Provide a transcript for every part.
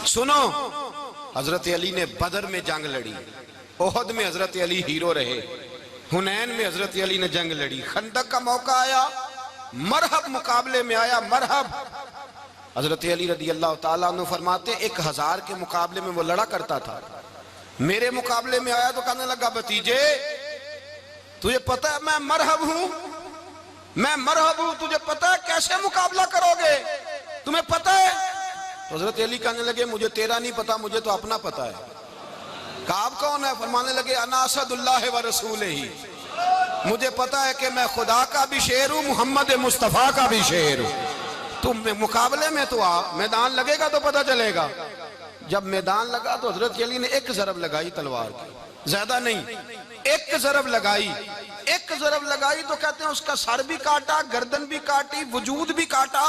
سنو، حضرت علی نے بدر میں جنگ لڑی، احد میں حضرت علی ہیرو رہے، حنین میں حضرت علی نے جنگ لڑی، خندق کا موقع آیا، مرحب مقابلے میں آیا، مرحب۔ حضرت علی رضی اللہ تعالیٰ عنہ فرماتے 1000 کے مقابلے میں وہ لڑا کرتا تھا، میرے مقابلے میں آیا تو کہنے لگا بھتیجے تجھے پتہ ہے میں مرحب ہوں، میں مرحب ہوں، تجھے پتہ ہے کیسے مقابلہ کرو گے، تمہیں پتہ ہے؟ حضرت علی کہنے لگے مجھے تیرا نہیں پتا، مجھے تو اپنا پتا ہے۔ کعب کون ہے؟ فرمانے لگے انا اسد اللہ و رسولہ ہی، مجھے پتا ہے کہ میں خدا کا بھی شیر ہوں، محمد مصطفیٰ کا بھی شیر ہوں۔ تم مقابلے میں تو آ، میدان لگے گا تو پتہ چلے گا۔ جب میدان لگا تو حضرت علی نے ایک ضرب لگائی تلوار کی، زیادہ نہیں، ایک ضرب لگائی، ایک ضرب لگائی تو کہتے ہیں اس کا سر بھی کاٹا، گردن بھی کاٹی، وجود بھی کاٹا،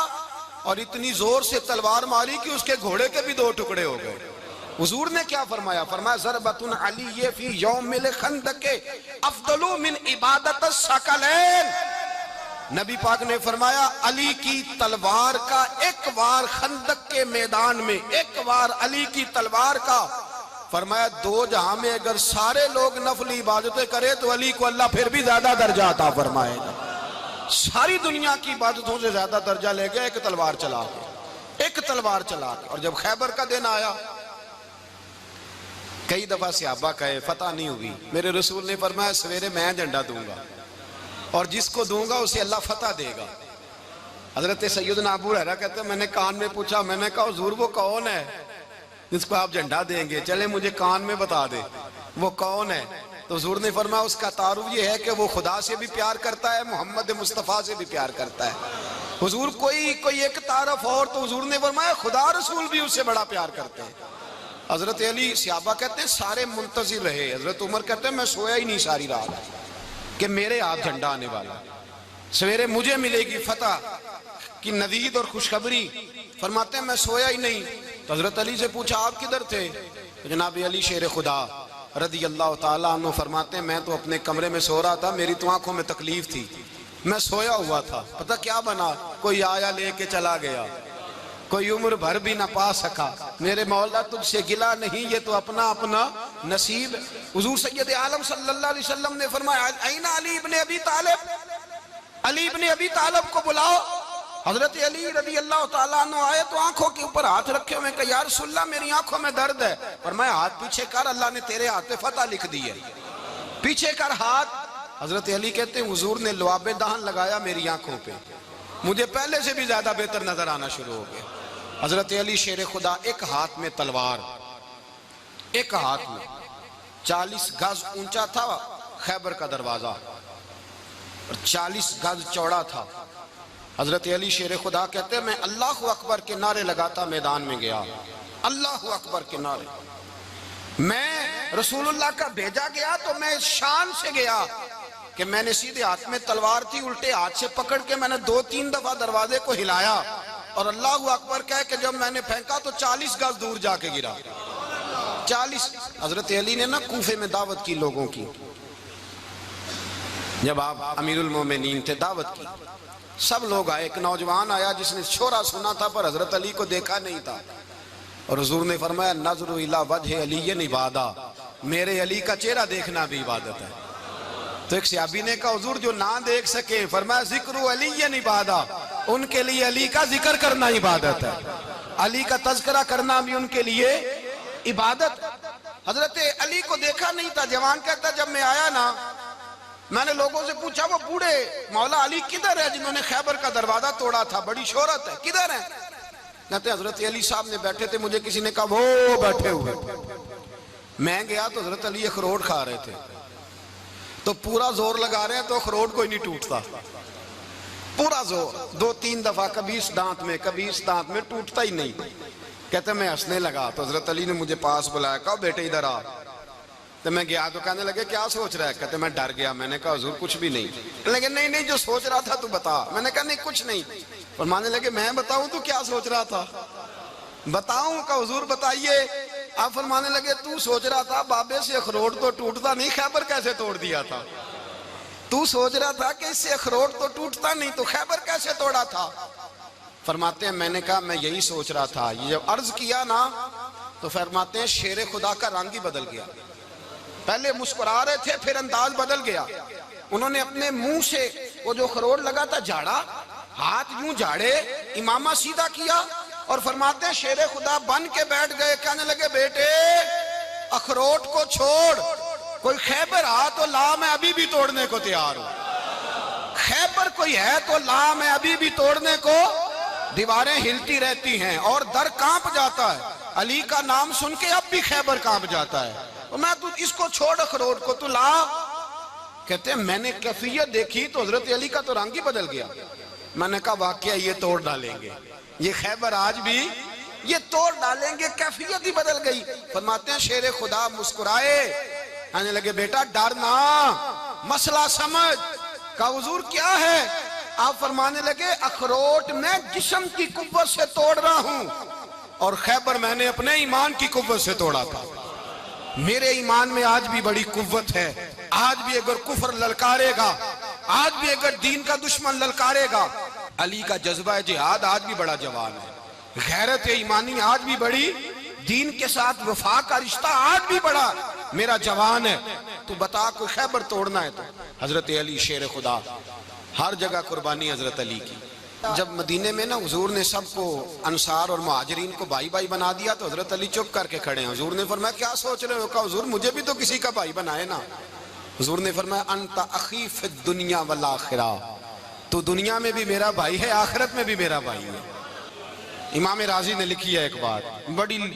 اور اتنی زور سے تلوار ماری کہ اس کے گھوڑے کے بھی 2 ٹکڑے ہو گئے۔ حضور نے کیا فرمایا؟ فرمایا ضربۃ علی فی یوم الخندق افضل من عبادت الثقلین۔ نبی پاک نے فرمایا علی کی تلوار کا ایک وار خندق کے میدان میں، ایک وار علی کی تلوار کا، فرمایا 2 جہاں میں اگر سارے لوگ نفل عبادتیں کرے تو علی کو اللہ پھر بھی زیادہ درجہ عطا فرمائے گا۔ ساری دنیا کی عبادتوں سے زیادہ درجہ لے گئے ایک تلوار چلا کے، ایک تلوار چلا کے۔ اور جب خیبر کا دن آیا، کئی دفعہ صحابہ کہے فتح نہیں ہوئی، میرے رسول نے فرمایا سویرے میں جھنڈا دوں گا اور جس کو دوں گا اسے اللہ فتح دے گا۔ حضرت سیدنا ابو ہریرہ کہتے ہیں میں نے کان میں پوچھا، میں نے کہا حضور وہ کون ہے جس کو آپ جھنڈا دیں گے؟ چلے مجھے کان میں بتا دے وہ کون ہے۔ تو حضور نے فرمایا اس کا تعارف یہ ہے کہ وہ خدا سے بھی پیار کرتا ہے، محمد مصطفیٰ سے بھی پیار کرتا ہے۔ حضور کوئی ایک تعارف اور، تو حضور نے فرمایا خدا رسول بھی اس سے بڑا پیار کرتے ہیں۔ حضرت علی، صحابہ کہتے ہیں سارے منتظر رہے، حضرت عمر کہتے ہیں میں سویا ہی نہیں ساری رات کہ میرے ہاتھ جھنڈا آنے والا، سویرے مجھے ملے گی فتح کی نوید اور خوشخبری۔ فرماتے ہیں میں سویا ہی نہیں۔ تو حضرت علی سے پوچھا آپ کدھر تھے؟ جناب علی شیر خدا رضی اللہ تعالیٰ عنہ فرماتے ہیں میں تو اپنے کمرے میں سو رہا تھا، میری تو آنکھوں میں تکلیف تھی، میں سویا ہوا تھا، پتہ کیا بنا؟ کوئی آیا لے کے چلا گیا، کوئی عمر بھر بھی نہ پا سکا۔ میرے مولا تجھ سے گلا نہیں، یہ تو اپنا اپنا نصیب۔ حضور سید عالم صلی اللہ علیہ وسلم نے فرمایا این علی ابن ابی طالب، علی ابن ابی طالب کو بلاؤ۔ حضرت علی رضی اللہ تعالیٰ عنہ آئے تو آنکھوں کے اوپر ہاتھ رکھے ہوئے کہ یا رسول اللہ میری آنکھوں میں درد ہے۔ فرمایا ہاتھ پیچھے کر، اللہ نے تیرے ہاتھ پہ فتح لکھ دی ہے، پیچھے کر ہاتھ۔ حضرت علی کہتے ہیں حضور نے لعاب دہن لگایا میری آنکھوں پہ، مجھے پہلے سے بھی زیادہ بہتر نظر آنا شروع ہو گیا۔ حضرت علی شیر خدا ایک ہاتھ میں تلوار، ایک ہاتھ میں 40 گز اونچا تھا خیبر کا دروازہ اور 40 گز چوڑا تھا۔ حضرت علی شیر خدا کہتے ہیں میں اللہ اکبر کے نعرے لگاتا میدان میں گیا، اللہ اکبر کے نعرے۔ میں رسول اللہ کا بھیجا گیا تو میں اس شان سے گیا کہ میں نے سیدھے ہاتھ میں تلوار تھی، الٹے ہاتھ سے پکڑ کے میں نے 2-3 دفعہ دروازے کو ہلایا اور اللہ اکبر کہہ کہ جب میں نے پھینکا تو 40 گز دور جا کے گرا۔ 40۔ حضرت علی نے نا کوفے میں دعوت کی لوگوں کی، جب آپ امیر المومنین تھے دعوت کی، سب لوگ آئے، ایک نوجوان آیا جس نے شورا سنا تھا پر حضرت علی کو دیکھا نہیں تھا، اور حضور نے فرمایا نظر الی وجہ علی عبادہ، میرے علی کا چہرہ دیکھنا بھی عبادت ہے۔ تو ایک صحابی نے کہا حضور جو نہ دیکھ سکے، فرمایا ذکر علی عبادہ، ان کے لیے علی کا ذکر کرنا عبادت ہے، علی کا تذکرہ کرنا بھی ان کے لیے عبادت۔ حضرت علی کو دیکھا نہیں تھا، جوان کہتا جب میں آیا نا میں نے لوگوں سے پوچھا وہ بوڑھے مولا علی کدھر ہے جنہوں نے خیبر کا دروازہ توڑا تھا، بڑی شہرت ہے، کدھر ہیں؟ کہتے حضرت علی صاحب نے بیٹھے تھے، مجھے کسی نے کہا وہ بیٹھے ہوئے۔ میں گیا تو حضرت علی اخروٹ کھا رہے تھے، تو پورا زور لگا رہے ہیں تو اخروٹ کوئی نہیں ٹوٹتا، پورا زور 2-3 دفعہ، کبھی اس دانت میں کبھی اس دانت میں، ٹوٹتا ہی نہیں۔ کہتے میں ہنسنے لگا تو حضرت علی نے مجھے پاس بلایا، کہا بیٹے ادھر آ۔ تو میں گیا تو کہنے لگے کیا سوچ رہا ہے؟ کہتے میں ڈر گیا، میں نے کہا حضور کچھ بھی نہیں۔ لیکن نہیں جو سوچ رہا تھا تو بتا۔ میں نے کہا نہیں کچھ نہیں۔ فرمانے لگے میں بتاؤں تو کیا سوچ رہا تھا؟ بتاؤں؟ کہ حضور بتائیے۔ آپ فرمانے لگے تو سوچ رہا تھا بابے سے اخروٹ تو ٹوٹتا نہیں، خیبر کیسے توڑ دیا تھا؟ تو سوچ رہا تھا کہ اس سے اخروٹ تو ٹوٹتا نہیں تو خیبر کیسے توڑا تھا؟ فرماتے ہیں میں نے کہا میں یہی سوچ رہا تھا. یہ جب عرض کیا نا تو فرماتے ہیں شیر خدا کا رنگ ہی بدل گیا. پہلے مسکرا رہے تھے پھر انداز بدل گیا. انہوں نے اپنے منہ سے وہ جو خروٹ لگا تھا جھاڑا, ہاتھ یوں جھاڑے, امامہ سیدھا کیا اور فرماتے ہیں شیر خدا بن کے بیٹھ گئے. کہنے لگے بیٹے اخروٹ کو چھوڑ, کوئی خیبر آ تو لا, میں ابھی بھی توڑنے کو تیار ہوں. خیبر کوئی ہے تو لا, میں ابھی بھی توڑنے کو. دیواریں ہلتی رہتی ہیں اور در کانپ جاتا ہے. علی کا نام سن کے اب بھی خیبر کانپ جاتا ہے. میں تو اس کو چھوڑ اخروٹ کو, تو لا. کہتے ہیں میں نے کیفیت دیکھی تو حضرت علی کا تو رنگ ہی بدل گیا. میں نے کہا واقعہ یہ توڑ ڈالیں گے, یہ خیبر آج بھی یہ توڑ ڈالیں گے, کیفیت ہی بدل گئی. فرماتے ہیں شیر خدا مسکرائے, کہنے لگے بیٹا ڈرنا, مسئلہ سمجھ. کہا حضور کیا ہے؟ آپ فرمانے لگے اخروٹ میں جسم کی قوت سے توڑ رہا ہوں اور خیبر میں نے اپنے ایمان کی قوت سے توڑا تھا. میرے ایمان میں آج بھی بڑی قوت ہے. آج بھی اگر کفر للکارے گا, آج بھی اگر دین کا دشمن للکارے گا, علی کا جذبہ جہاد آج بھی بڑا جوان ہے. غیرت ایمانی آج بھی بڑی, دین کے ساتھ وفا کا رشتہ آج بھی بڑا میرا جوان ہے. تو بتا کوئی خیبر توڑنا ہے تو حضرت علی شیر خدا, ہر جگہ قربانی حضرت علی کی. جب مدینے میں نا حضور نے سب کو انصار اور مہاجرین کو بھائی بھائی بنا دیا تو حضرت علی چپ کر کے کھڑے ہیں. حضور نے فرمایا کیا سوچ رہے ہو؟ کہا حضور مجھے بھی تو کسی کا بھائی بنائے نا. حضور نے فرمایا انت اخی فی الدنیا والآخرہ, تو دنیا میں بھی میرا بھائی ہے, آخرت میں بھی میرا بھائی ہے. امام راضی نے لکھی ہے ایک بات,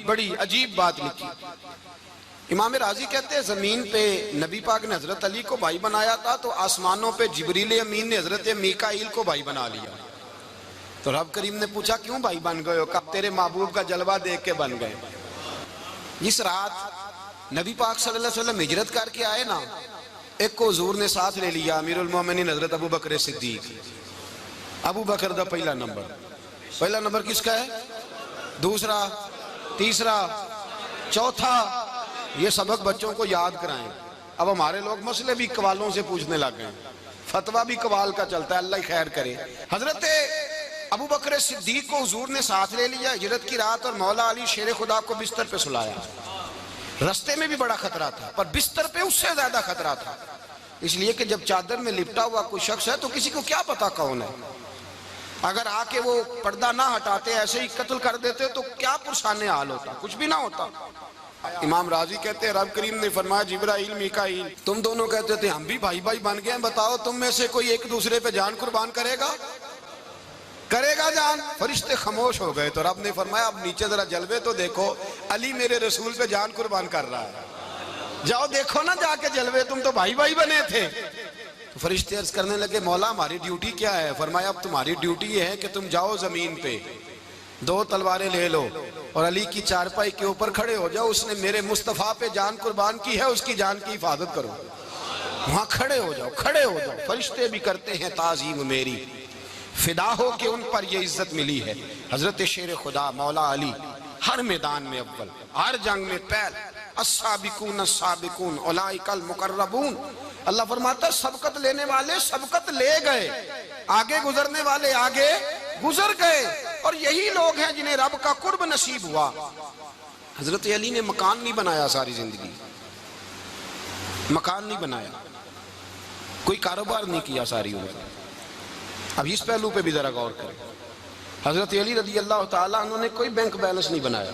بڑی عجیب بات لکھی. امام راضی کہتے ہیں زمین پہ نبی پاک نے حضرت علی کو بھائی بنایا تھا تو آسمانوں پہ جبریل امین نے حضرت میکائیل کو بھائی بنا لیا. تو رب کریم نے پوچھا کیوں بھائی بن گئے ہو؟ کہا تیرے محبوب کا جلوہ دیکھ کے بن گئے. اس رات نبی پاک صلی اللہ علیہ وسلم ہجرت کر کے آئے نا, ایک کو حضور نے ساتھ لے لیا, امیر المومنین حضرت ابو بکر صدیق. ابو بکر دا پہلا نمبر کس کا ہے؟ دوسرا, تیسرا, چوتھا. یہ سبق بچوں کو یاد کرائیں. اب ہمارے لوگ مسئلے بھی قوالوں سے پوچھنے لگ گئے, فتویٰ بھی قوال کا چلتا ہے, اللہ ہی خیر کرے. حضرت ابو بکر صدیق کو حضور نے ساتھ لے لیا ہجرت کی رات, اور مولا علی شیر خدا کو بستر پہ سلایا. رستے میں بھی بڑا خطرہ تھا پر بستر پہ اس سے زیادہ خطرہ تھا, اس لیے کہ جب چادر میں لپٹا ہوا کوئی شخص ہے تو کسی کو کیا پتا کون ہے. اگر آ کے وہ پردہ نہ ہٹاتے ایسے ہی قتل کر دیتے تو کیا پرسان حال ہوتا, کچھ بھی نہ ہوتا. امام راضی کہتے ہیں رب کریم نے فرمایا جبرائیل میکائیل تم دونوں کہتے تھے ہم بھی بھائی بھائی بن گئے ہیں, بتاؤ تم میں سے کوئی ایک دوسرے پہ جان قربان کرے گا جان؟ فرشتے خاموش ہو گئے. تو رب نے فرمایا اب نیچے ذرا جلوے تو دیکھو, علی میرے رسول پہ جان قربان کر رہا ہے, جاؤ دیکھو نا جا کے جلوے, تم تو بھائی بھائی بنے تھے. تو فرشتے عرض کرنے لگے مولا ہماری ڈیوٹی کیا ہے؟ فرمایا اب تمہاری ڈیوٹی یہ ہے کہ تم جاؤ زمین پہ 2 تلواریں لے لو اور علی کی چارپائی کے اوپر کھڑے ہو جاؤ, اس نے میرے مصطفیٰ پہ جان قربان کی ہے, اس کی جان کی حفاظت کرو. وہاں کھڑے ہو جاؤ. فرشتے بھی کرتے ہیں تعظیم میری, فدا ہو کہ ان پر یہ عزت ملی ہے. حضرت شیر خدا مولا علی ہر میدان میں اول, ہر جنگ میں پہل. السابقون السابقون اولئک المقربون. اللہ فرماتا ہے سبقت لینے والے سبقت لے گئے, آگے گزرنے والے آگے گزر گئے, اور یہی لوگ ہیں جنہیں رب کا قرب نصیب ہوا. حضرت علی نے مکان نہیں بنایا, ساری زندگی مکان نہیں بنایا, کوئی کاروبار نہیں کیا ساری عمر. اب اس پہلو پہ بھی ذرا غور کریں. حضرت علی رضی اللہ تعالیٰ انہوں نے کوئی بینک بیلنس نہیں بنایا.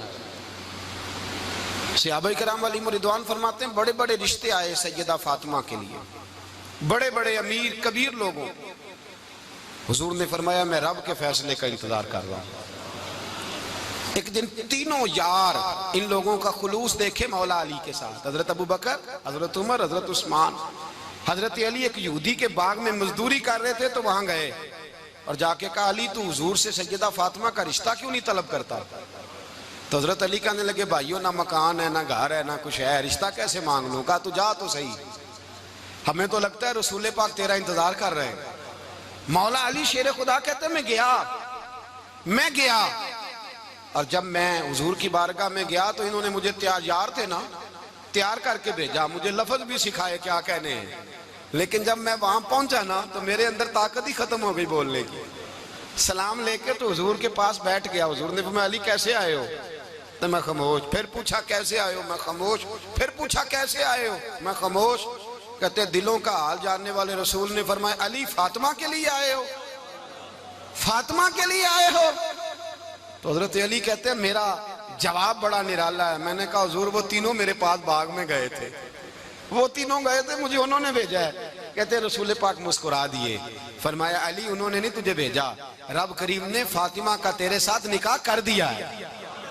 صحابہ کرام علیہم رضوان فرماتے ہیں بڑے بڑے رشتے آئے سیدہ فاطمہ کے لیے, بڑے بڑے امیر کبیر لوگوں. حضور نے فرمایا میں رب کے فیصلے کا انتظار کر رہا ہوں. ایک دن تینوں یار ان لوگوں کا خلوص دیکھے مولا علی کے ساتھ, حضرت ابو بکر, حضرت عمر, حضرت عثمان. حضرت علی ایک یہودی کے باغ میں مزدوری کر رہے تھے تو وہاں گئے اور جا کے کہا علی تو حضور سے سیدہ فاطمہ کا رشتہ کیوں نہیں طلب کرتا؟ تو حضرت علی کہنے لگے بھائیو نہ مکان ہے نہ گھر ہے نہ کچھ ہے, رشتہ کیسے مانگ لوں؟ کہا تو جا تو صحیح, ہمیں تو لگتا ہے رسول پاک تیرا انتظار کر رہے ہیں. مولا علی شیر خدا کہتے ہیں میں گیا اور جب میں حضور کی بارگاہ میں گیا تو انہوں نے مجھے یار تھے نا تیار کر کے بھیجا, مجھے لفظ بھی سکھائے کیا کہنے ہیں, لیکن جب میں وہاں پہنچا نا تو میرے اندر طاقت ہی ختم ہو گئی بولنے کی. سلام لے کے تو حضور کے پاس بیٹھ گیا. حضور نے فرمایا علی کیسے آئے ہو؟ تو میں خاموش. پھر پوچھا کیسے آئے ہو؟ میں خاموش. پھر پوچھا کیسے آئے ہو؟ میں خاموش. کہتے دلوں کا حال جاننے والے رسول نے فرمایا علی فاطمہ کے لیے آئے ہو؟ فاطمہ کے لیے آئے ہو؟ تو حضرت علی کہتے ہیں میرا جواب بڑا نرالا ہے. میں نے کہا حضور وہ تینوں میرے پاس باغ میں گئے تھے, وہ تینوں گئے تھے, مجھے انہوں نے بھیجا ہے. کہتے ہیں رسول پاک مسکرا دیے, فرمایا علی انہوں نے نہیں تجھے بھیجا, رب کریم نے فاطمہ کا تیرے ساتھ نکاح کر دیا ہے,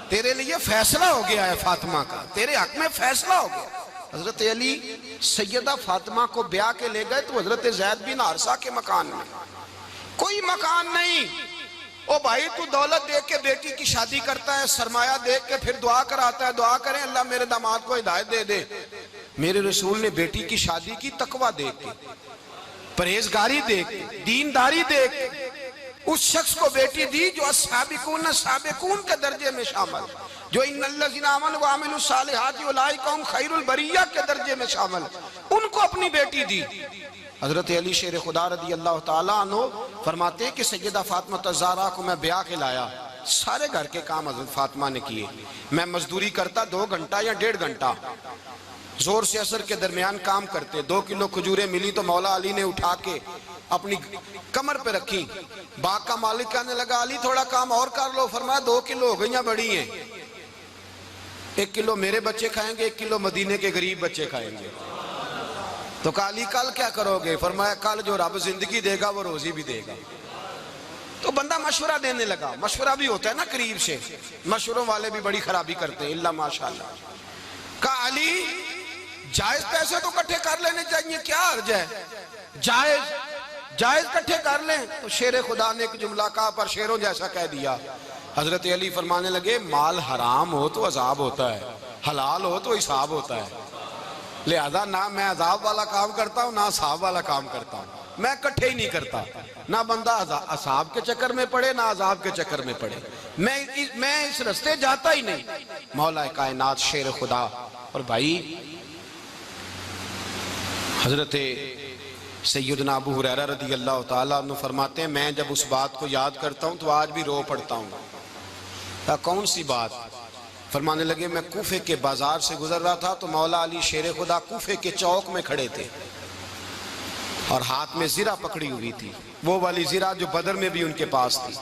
تیرے لیے فیصلہ ہو گیا ہے فاطمہ کا, تیرے حق میں فیصلہ ہو گیا. حضرت علی سیدہ فاطمہ کو بیاہ کے لے گئے تو حضرت زید بن حارثہ کے مکان میں, کوئی مکان نہیں. او بھائی تو دولت دیکھ کے بیٹی کی شادی کرتا ہے, سرمایہ دیکھ کے پھر دعا کراتا ہے, دعا کریں اللہ میرے داماد کو ہدایت دے دے. میرے رسول نے بیٹی کی شادی کی تقوی دیکھ کے, پرہیزگاری دیکھ کے, دینداری دیکھ کے اس شخص کو بیٹی دی جو السابقون سابقون کے درجے میں شامل, جو ان الذین آمنوا وعملوا الصالحات اولئک هم خیر البریہ کے درجے میں شامل, ان کو اپنی بیٹی دی. حضرت علی شیر خدا رضی اللہ تعالیٰ عنہ فرماتے ہیں کہ سیدہ فاطمہ الزہرا کو میں بیاہ کے لایا, سارے گھر کے کام حضرت فاطمہ نے کیے. میں مزدوری کرتا 2 گھنٹہ یا 1.5 گھنٹہ, زور سے عصر کے درمیان کام کرتے. 2 کلو کھجوریں ملی تو مولا علی نے اٹھا کے اپنی کمر پہ رکھی. باغ کا مالک کہنے لگا علی تھوڑا کام اور کر لو. فرمایا 2 کلو ہو گئیاں بڑی ہیں, 1 کلو میرے بچے کھائیں گے, 1 کلو مدینے کے غریب بچے کھائیں گے. تو کہا علی کل کیا کرو گے؟ فرمایا کل جو رب زندگی دے گا وہ روزی بھی دے گا. تو بندہ مشورہ دینے لگا. مشورہ بھی ہوتا ہے نا قریب سے, مشوروں والے بھی بڑی خرابی کرتے ہیں اللہ ماشاءاللہ. کہا علی جائز پیسے تو کٹھے کر لینے چاہیے, کیا عرض ہے, جائز کٹھے کر لیں. تو شیر خدا نے ایک جملہ کہا پر شیروں جیسا کہہ دیا. حضرت علی فرمانے لگے مال حرام ہو تو عذاب ہوتا ہے, حلال ہو تو حساب ہوتا ہے. لہذا نہ میں عذاب والا کام کرتا ہوں نہ حساب والا کام کرتا ہوں, میں کٹھے ہی نہیں کرتا. نہ بندہ حساب کے چکر میں پڑے نہ عذاب کے چکر میں پڑے, میں اس رستے جاتا ہی نہیں. مولا کائنات شیر خدا. اور بھائی حضرت سیدنا ابو ہریرہ رضی اللہ تعالیٰ عنہ فرماتے ہیں میں جب اس بات کو یاد کرتا ہوں تو آج بھی رو پڑتا ہوں. کون سی بات؟ فرمانے لگے میں کوفے کے بازار سے گزر رہا تھا تو مولا علی شیر خدا کوفے کے چوک میں کھڑے تھے اور ہاتھ میں زرہ پکڑی ہوئی تھی, وہ والی زرہ جو بدر میں بھی ان کے پاس تھی,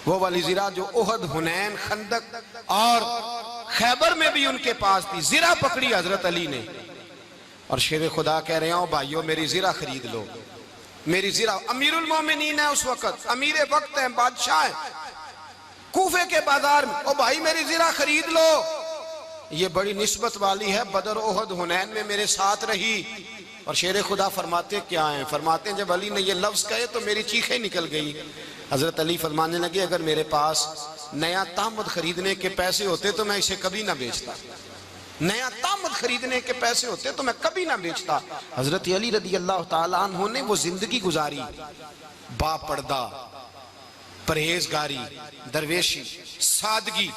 وہ والی زرہ جو احد, حنین, خندق اور خیبر میں بھی ان کے پاس تھی. زرہ پکڑی حضرت علی نے اور شیر خدا کہہ رہے ہیں بھائیو میری زرہ خرید لو. میری زرہ, امیر المومنین ہے اس وقت, امیر وقت ہیں, بادشاہ ہیں, کوفے کے بازار میں, او بھائی میری زرہ خرید لو. یہ بڑی نسبت والی ہے, بدر, احد, حنین میں میرے ساتھ رہی. اور شیر خدا فرماتے کیا ہیں؟ فرماتے ہیں جب علی نے یہ لفظ کہے تو میری چیخیں نکل گئی. حضرت علی فرمانے لگے اگر میرے پاس نیا تامد خریدنے کے پیسے ہوتے تو میں اسے کبھی نہ بیچتا, نیا تامد خریدنے کے پیسے ہوتے تو میں کبھی نہ بیچتا. حضرت علی رضی اللہ تعالیٰ عنہ نے وہ زندگی گزاری, با پردہ, پرہیزگاری, درویشی, سادگی,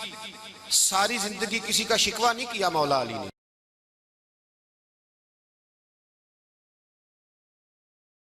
ساری زندگی کسی کا شکوہ نہیں کیا مولا علی نے.